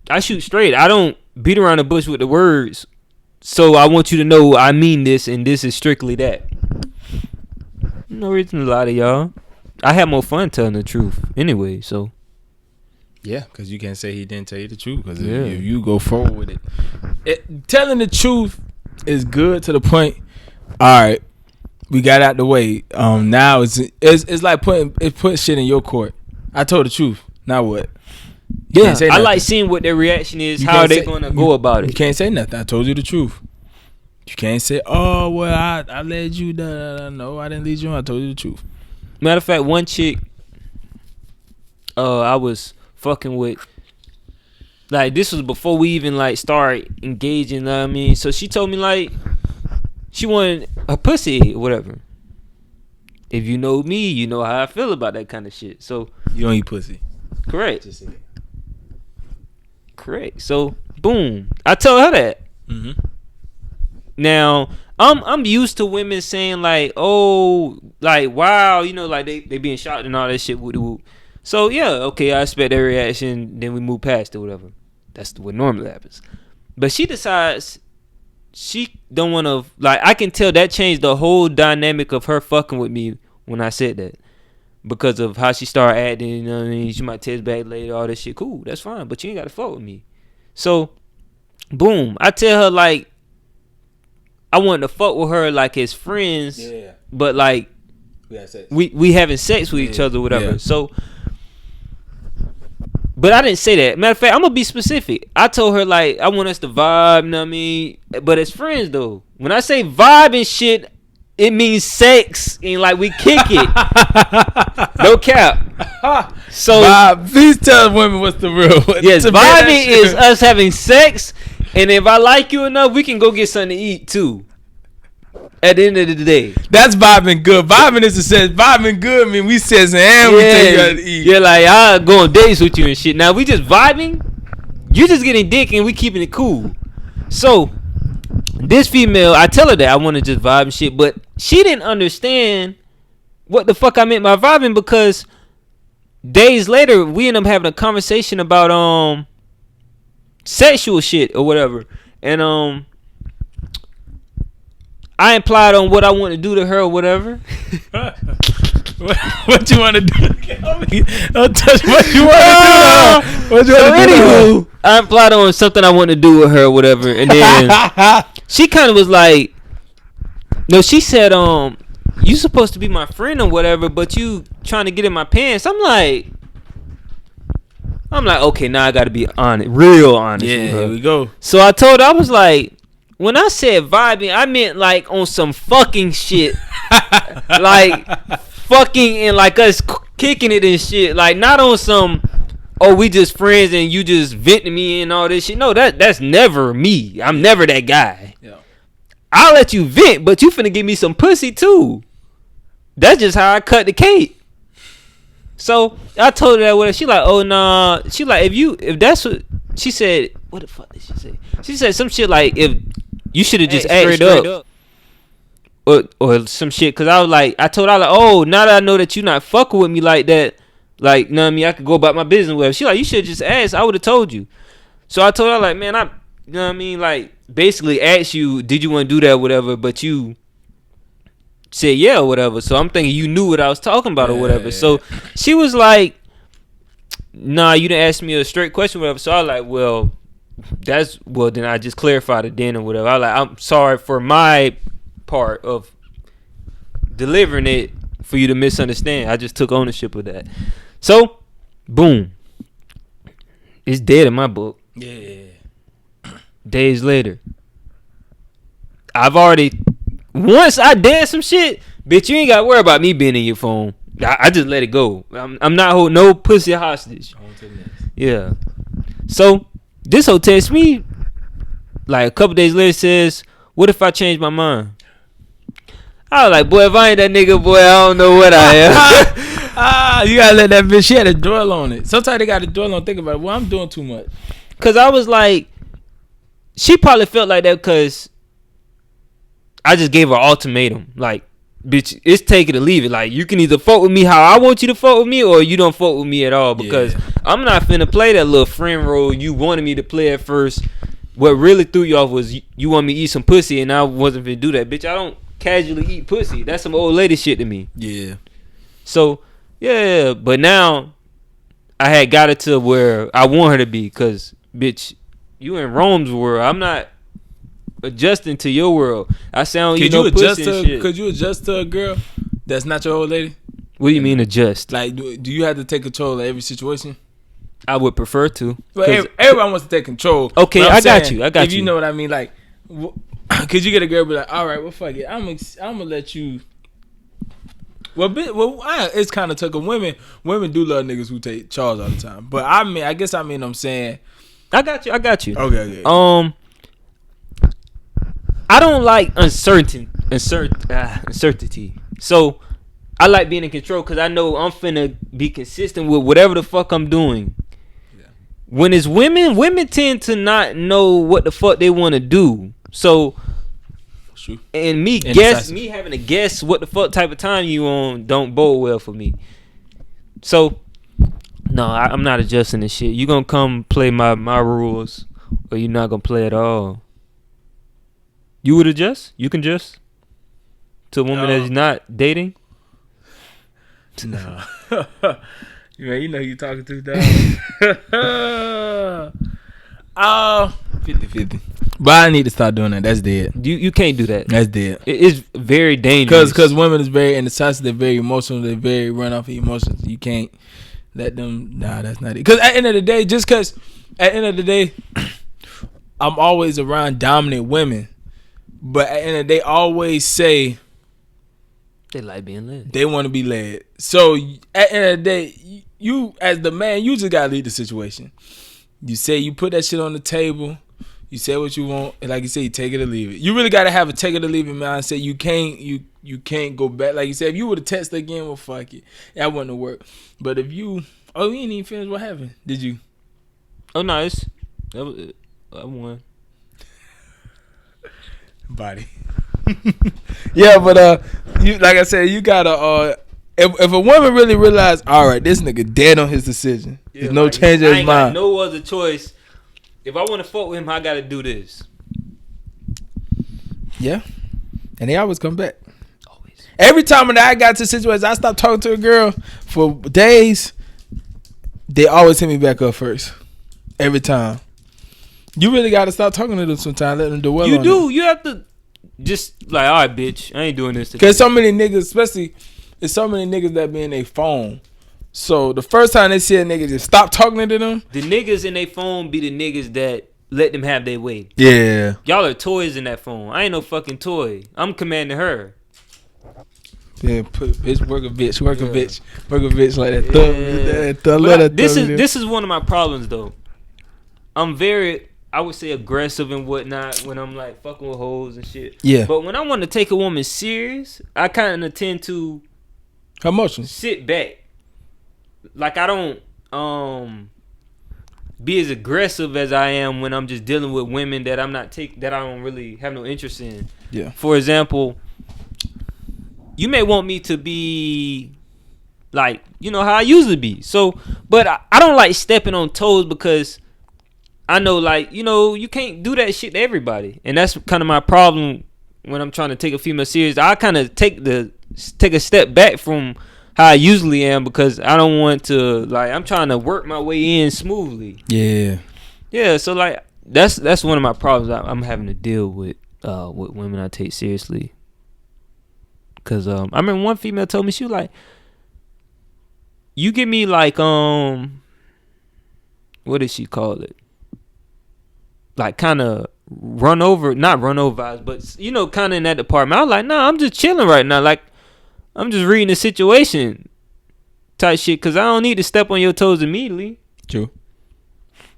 I shoot straight. I don't beat around the bush with the words. So I want you to know I mean this, and this is strictly that. No reason to lie to y'all. I have more fun telling the truth anyway, so. Yeah, because you can't say he didn't tell you the truth. Because if you go forward with it, telling the truth is good to the point. All right, we got out the way. Now it's like putting shit in your court. I told the truth. Now what? Yeah, I like seeing what their reaction is. How are they gonna go about it? You can't say nothing. I told you the truth. You can't say, "Oh well, I led you." No, I didn't lead you. I told you the truth. Matter of fact, one chick, I was fucking with. Like, this was before we even like start engaging. You know what I mean, so she told me like she wanted a pussy or whatever. If you know me, you know how I feel about that kind of shit. So you don't eat pussy. Correct. Just say it. Correct. So boom, I told her that. Mm-hmm. Now I'm used to women saying like, oh, like wow, you know, like they being shocked and all that shit. So yeah, okay, I expect their reaction. Then we move past it, whatever. That's what normally happens. But she decides she don't want to. Like, I can tell that changed the whole dynamic of her fucking with me when I said that, because of how she started acting. You know what I mean? She might text back later, all that shit. Cool, that's fine, but you ain't gotta fuck with me. So, boom, I tell her like I wanted to fuck with her like as friends, but like we having sex with each other, whatever. Yeah. So, but I didn't say that. Matter of fact, I'm gonna be specific. I told her like I want us to vibe, you know what I mean? But as friends though. When I say vibe and shit, it means sex and like we kick it. No cap. So please tell women what's the real. Yes, vibing is us having sex, and if I like you enough, we can go get something to eat too. At the end of the day, that's vibing good. Vibing is a sense. Vibing good mean we says and we take you out to eat. Yeah, like I go on dates with you and shit. Now we just vibing. You just getting dick and we keeping it cool. So this female, I tell her that I want to just vibe and shit, but she didn't understand what the fuck I meant by vibing, because days later we end up having a conversation about sexual shit or whatever, and I implied on what I want to do to her or whatever. What you want to do? Don't touch what you want to do. What you want to do? I implied on something I want to do with her or whatever, and then she kind of was like, no, she said, you supposed to be my friend or whatever, but you trying to get in my pants. I'm like, okay, now I got to be honest, real honest. Yeah, here we go. So I told her, I was like, when I said vibing, I meant like on some fucking shit. Like fucking and like us kicking it and shit. Like not on some, oh, we just friends and you just venting me and all this shit. No, that's never me. I'm never that guy. Yeah. I'll let you vent, but you finna give me some pussy too. That's just how I cut the cake. So I told her that with her. She like, oh nah. She like, if that's what she said. What the fuck did she say? She said some shit like, if you should have just asked straight up. Or some shit. Cause I was like, I told her like, oh, now that I know that you not fucking with me like that, like, you know what I mean, I could go about my business with her. She like, you should just ask. I would have told you. So I told her like, man, you know what I mean, like basically asked you, did you want to do that or whatever, but you said yeah or whatever. So I'm thinking you knew what I was talking about or whatever. So she was like, nah, you didn't ask me a straight question or whatever. So I was like, well, then I just clarified it then or whatever. I was like, I'm sorry for my part of delivering it for you to misunderstand. I just took ownership of that. So, boom. It's dead in my book. Yeah. Days later. Once I did some shit, bitch, you ain't got to worry about me being in your phone. I just let it go. I'm not holding no pussy hostage. Yeah. So, this hoe texts me like a couple days later, says, what if I change my mind? I was like, boy, if I ain't that nigga, boy, I don't know what I am. You gotta let that bitch, she had a dwell on it. Sometimes they gotta dwell on, think about it. Well, I'm doing too much. Cause I was like, she probably felt like that because I just gave her an ultimatum. Like, bitch, it's take it or leave it. Like, you can either fuck with me how I want you to fuck with me, or you don't fuck with me at all. Because I'm not finna play that little friend role you wanted me to play at first. What really threw you off was you want me to eat some pussy, and I wasn't finna do that. Bitch, I don't casually eat pussy. That's some old lady shit to me. Yeah. So, yeah, but now I had got it to where I want her to be, cause bitch, you in Rome's world. I'm not adjusting to your world. I sound Could you adjust to a girl that's not your old lady? What do you mean adjust? Like, do you have to take control of every situation? I would prefer to. Well, everyone wants to take control. Okay, I got you. If you know what I mean, like, could you get a girl be like, all right, well, fuck it, I'm gonna let you. It's kind of took a women do love niggas who take charge all the time. But I guess I'm saying. I got you. Okay. I don't like uncertainty. So I like being in control because I know I'm finna be consistent with whatever the fuck I'm doing. Yeah. When it's women tend to not know what the fuck they want to do. So, and me having to guess what the fuck type of time you on don't bode well for me. So, no, I'm not adjusting this shit. You gonna come play my rules, or you not gonna play at all. You would adjust? You can adjust to a woman that's not dating? No. You know who you talking to, dog. 50-50. But I need to start doing that. That's dead. You can't do that. That's dead. It's very dangerous. Because women is very indecisive. They're very emotional. They're very run off of emotions. You can't let them. Nah, that's not it. Because at the end of the day, I'm always around dominant women. But at the end of the day, always say they like being led. They want to be led. So at the end of the day, you as the man, you just gotta lead the situation. You say you put that shit on the table. You say what you want, and like you say, you take it or leave it. You really gotta have a take it or leave it mindset. You can't go back. Like you said, if you would have texted again, well, fuck it, that wouldn't have worked. But if you ain't even finished. What happened? Did you? Oh, nice. I won. Body. Yeah, but you like I said, you gotta if a woman really realize, all right, this nigga dead on his decision. Yeah, there's no change in his mind. I ain't got no other choice. If I want to fuck with him, I gotta do this. Yeah, and they always come back. Always. Every time when I got to situations, I stopped talking to a girl for days. They always hit me back up first. Every time. You really got to stop talking to them sometimes. Let them dwell on it. You do. You have to just like, all right, bitch, I ain't doing this today. Because so many niggas, especially, there's so many niggas that be in their phone. So the first time they see a nigga, just stop talking to them. The niggas in their phone be the niggas that let them have their way. Yeah. Y'all are toys in that phone. I ain't no fucking toy. I'm commanding her. Yeah, bitch, work a bitch like that. This is one of my problems though. I'm very, I would say, aggressive and whatnot when I'm like fucking with hoes and shit. Yeah. But when I want to take a woman serious, I kind of tend to her emotions sit back. Like I don't be as aggressive as I am when I'm just dealing with women that I'm not that I don't really have no interest in. Yeah. For example, you may want me to be like, you know, how I usually be. So, but I don't like stepping on toes because I know, like, you know, you can't do that shit to everybody. And that's kind of my problem when I'm trying to take a female serious. I kind of take a step back from how I usually am because I don't want to, like, I'm trying to work my way in smoothly. Yeah. Yeah, so, like, that's one of my problems I'm having to deal with women I take seriously. Because I remember one female told me, she was like, you give me, like, what did she call it? Like, kind of not run over vibes, but, you know, kind of in that department. I was like, nah, I'm just chilling right now. Like, I'm just reading the situation type shit because I don't need to step on your toes immediately. True.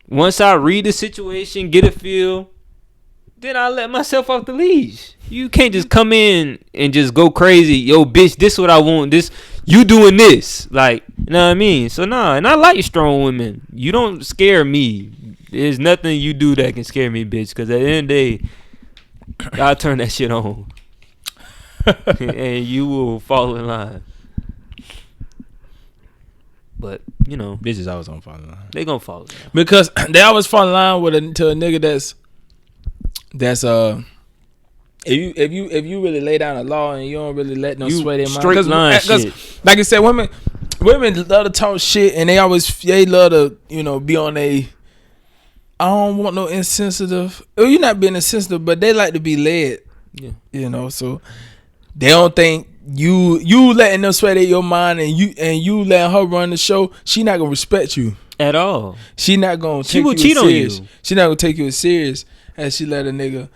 Once I read the situation, get a feel, then I let myself off the leash. You can't just come in and just go crazy. Yo, bitch, this what I want. This, you doing this. Like, you know what I mean? So, nah, and I like strong women. You don't scare me. There's nothing you do that can scare me, bitch. Because at the end of the day, I'll turn that shit on. And you will fall in line. But, you know. Bitches always gonna fall in line. They gonna fall in line. Because they always fall in line to a nigga that's if you really lay down a law and you don't really let no sway their mind. Straight line shit. Like I said, women women love to talk shit, and they love to be on a. I don't want no insensitive. Well, you're not being insensitive, but they like to be led. Yeah, so they don't think you letting them sweat at your mind, and you letting her run the show. She not gonna respect you at all. She not gonna. She will cheat on you. She not gonna take you as serious as she let the nigga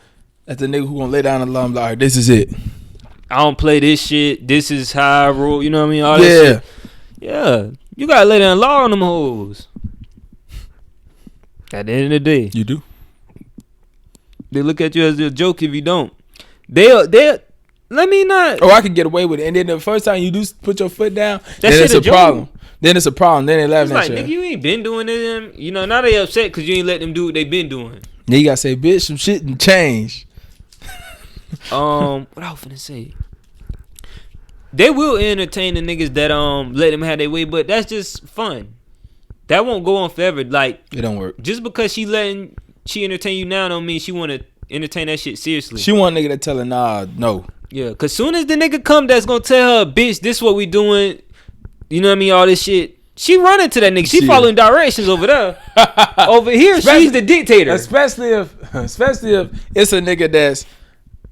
who gonna lay down the law. Like, all right, this is it. I don't play this shit. This is how I rule. You know what I mean? All that shit. Yeah. You gotta lay down law on them hoes. At the end of the day, you do. They look at you as a joke if you don't. They let me not. Oh, I can get away with it. And then the first time you do put your foot down, then it's a problem. Then it's a problem. Then they laugh at you. Like, nigga, you ain't been doing it. You know, now they upset because you ain't let them do what they been doing. Then you gotta say, bitch, some shit and change. What I was finna say. They will entertain the niggas that let them have their way, but that's just fun. That won't go on forever. Like, it don't work. Just because she entertain you now don't mean she want to entertain that shit seriously. She want a nigga to tell her, nah, no. Yeah, because soon as the nigga come that's going to tell her, bitch, this what we doing, you know what I mean, all this shit, she running to that nigga. She following directions over there. Over here, she's the dictator. Especially if it's a nigga that's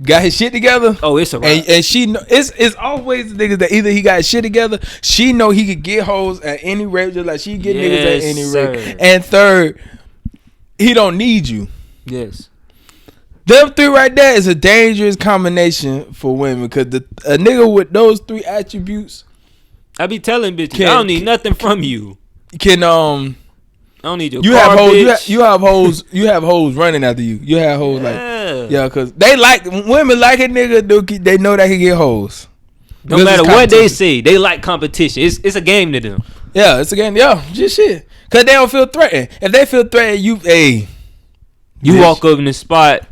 got his shit together. Oh, it's a wrap. And she know it's always the niggas that either he got his shit together. She know he could get hoes at any rate, just like she get niggas at any rate. And third, he don't need you. Yes. Them three right there is a dangerous combination for women, because a nigga with those three attributes, I be telling bitches, I don't need nothing from you. I don't need your you car, have hoes, bitch. You have hoes running after you. You have hoes because they like women like a nigga. They know they can get hoes. No matter what they say, they like competition. It's a game to them. Yeah, it's a game. Yeah, just shit. Cause they don't feel threatened. If they feel threatened, you walk up in the spot,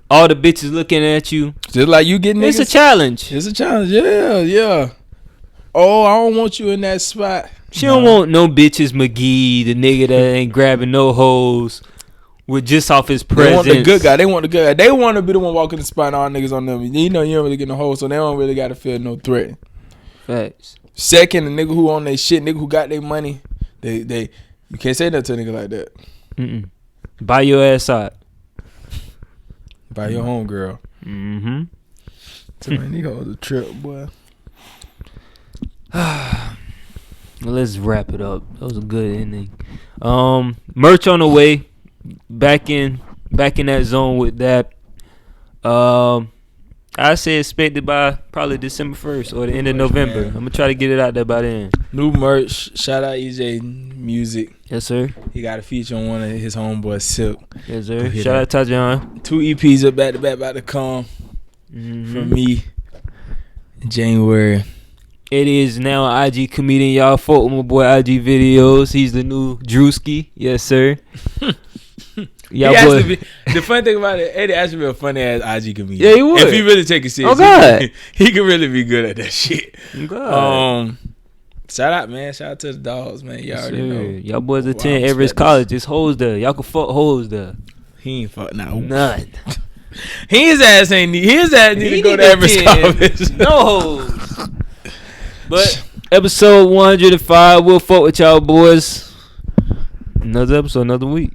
all the bitches looking at you, just like you getting. It's a challenge. It's a challenge. Yeah. Oh, I don't want you in that spot. She don't want no bitches McGee, the nigga that ain't grabbing no hoes with just off his presence. They want the good guy. They want the good guy. They want to be the one walking the spot and all niggas on them. You know you don't really get no hoes, so they don't really got to feel no threat. Facts. Second, the nigga who on their shit, nigga who got their money, they you can't say nothing to a nigga like that. Buy your ass out. Buy your home girl. Mm-hmm. So man, nigga was a trip, boy. Well, let's wrap it up. That was a good ending. Merch on the way. Back in that zone with that. I say expected by probably December 1st or the end of November. I'm gonna try to get it out there by then. New merch. Shout out EJ Music. Yes, sir. He got a feature on one of his homeboys, Silk. Yes, sir. Shout out Tajon. 2 EPs up back to back about to come from me in January. It is now an IG comedian. Y'all fuck with my boy IG videos. He's the new Drewski. Yes, sir. The funny thing about it, Eddie actually be a funny ass IG comedian. Yeah, he would. If he really take it serious, he could really be good at that shit. Shout out, man. Shout out to the dogs, man. Y'all already know. Y'all boys attend Everest College. It's hoes there. Y'all can fuck hoes there. He ain't fuck now. None. His ass need to go to Everest College. No hoes. But episode 105, we'll fuck with y'all boys. Another episode, another week.